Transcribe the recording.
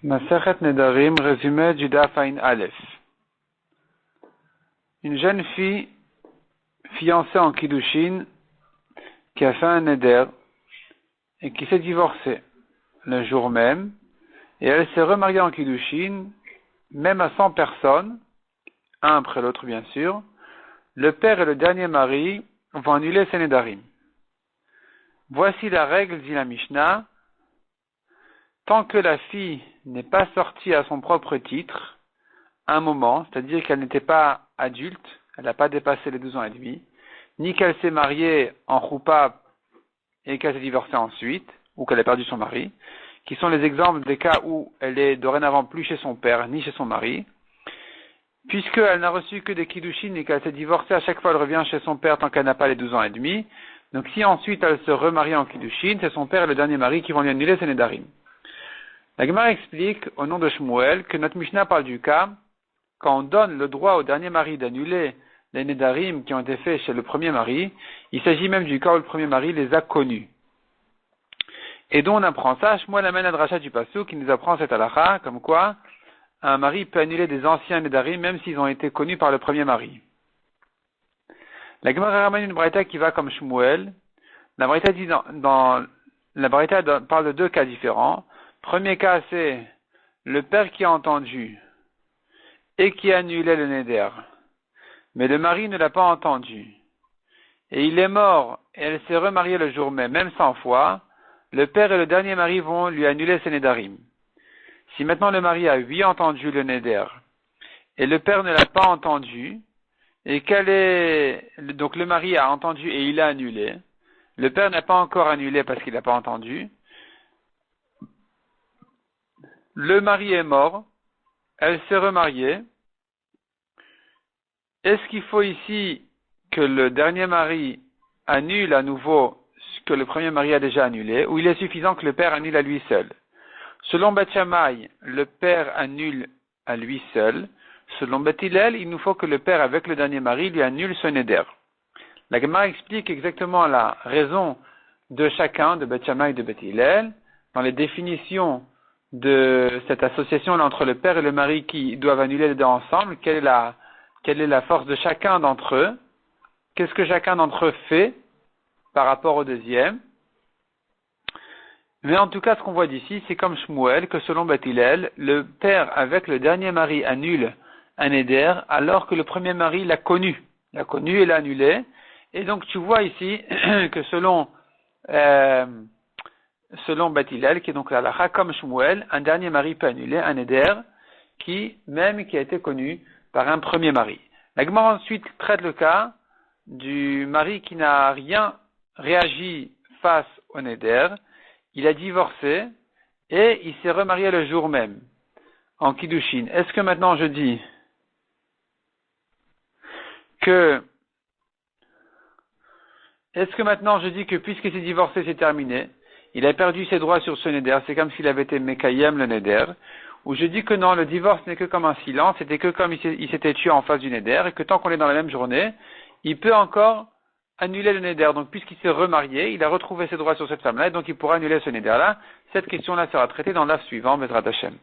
Masechet Nedarim, résumé du Daf Ain Aleph. Une jeune fille fiancée en Kiddushin qui a fait un Neder et qui s'est divorcée le jour même, et elle s'est remariée en Kiddushin, même à 100 personnes, un après l'autre bien sûr. Le père et le dernier mari vont annuler ses Nedarim. Voici la règle, dit la Mishnah. Tant que la fille n'est pas sortie à son propre titre, un moment, c'est-à-dire qu'elle n'était pas adulte, elle n'a pas dépassé les 12 ans et demi, ni qu'elle s'est mariée en choupa et qu'elle s'est divorcée ensuite, ou qu'elle a perdu son mari, qui sont les exemples des cas où elle est dorénavant plus chez son père, ni chez son mari, puisqu'elle n'a reçu que des kiddushin et qu'elle s'est divorcée, à chaque fois elle revient chez son père tant qu'elle n'a pas les 12 ans et demi, donc si ensuite elle se remarie en kiddushin, c'est son père et le dernier mari qui vont lui annuler ses nedarim. La Gemara explique, au nom de Shmuel, que notre Mishnah parle du cas quand on donne le droit au dernier mari d'annuler les nedarim qui ont été faits chez le premier mari. Il s'agit même du cas où le premier mari les a connus. Et donc on apprend ça. Shmuel amène la dracha du Pasuk qui nous apprend cette halakha, comme quoi un mari peut annuler des anciens nedarim même s'ils ont été connus par le premier mari. La Gemara ramène une braïta qui va comme Shmuel. La braïta dit la braïta parle de deux cas différents. Premier cas, c'est le père qui a entendu et qui a annulé le neder, mais le mari ne l'a pas entendu. Et il est mort et elle s'est remariée le jour même 100 fois. Le père et le dernier mari vont lui annuler ses nedarim. Si maintenant le mari a entendu le neder et le père ne l'a pas entendu, et donc le mari a entendu et il a annulé, le père n'a pas encore annulé parce qu'il n'a pas entendu, le mari est mort, elle s'est remariée. Est-ce qu'il faut ici que le dernier mari annule à nouveau ce que le premier mari a déjà annulé, ou il est suffisant que le père annule à lui seul? Selon Beth Shammai, le père annule à lui seul. Selon Beth Hillel, il nous faut que le père avec le dernier mari lui annule son neder. La Gemara explique exactement la raison de chacun, de Beth Shammai et de Beth Hillel, dans les définitions de cette association entre le père et le mari qui doivent annuler les deux ensemble. Quelle est la force de chacun d'entre eux? Qu'est-ce que chacun d'entre eux fait par rapport au deuxième? Mais en tout cas, ce qu'on voit d'ici, c'est comme Shmuel, que selon Beth Hillel, le père avec le dernier mari annule un éder, alors que le premier mari l'a connu. L'a connu et l'a annulé. Et donc, tu vois ici que selon Beth Hillel, qui est donc la halakha comme Shmuel, un dernier mari peut annuler un éder qui a été connu par un premier mari. La Gemara ensuite traite le cas du mari qui n'a rien réagi face au neder. Il a divorcé et il s'est remarié le jour même en Kiddushin. Est-ce que maintenant je dis que puisqu'il s'est divorcé, c'est terminé, il a perdu ses droits sur ce neder, c'est comme s'il avait été Mekayem le neder, ou je dis que non, le divorce n'est que comme un silence, c'était que comme il s'était tué en face du neder, et que tant qu'on est dans la même journée, il peut encore annuler le neder. Donc puisqu'il s'est remarié, il a retrouvé ses droits sur cette femme-là, et donc il pourra annuler ce neder-là. Cette question-là sera traitée dans l'af suivant, Bezrat Hashem.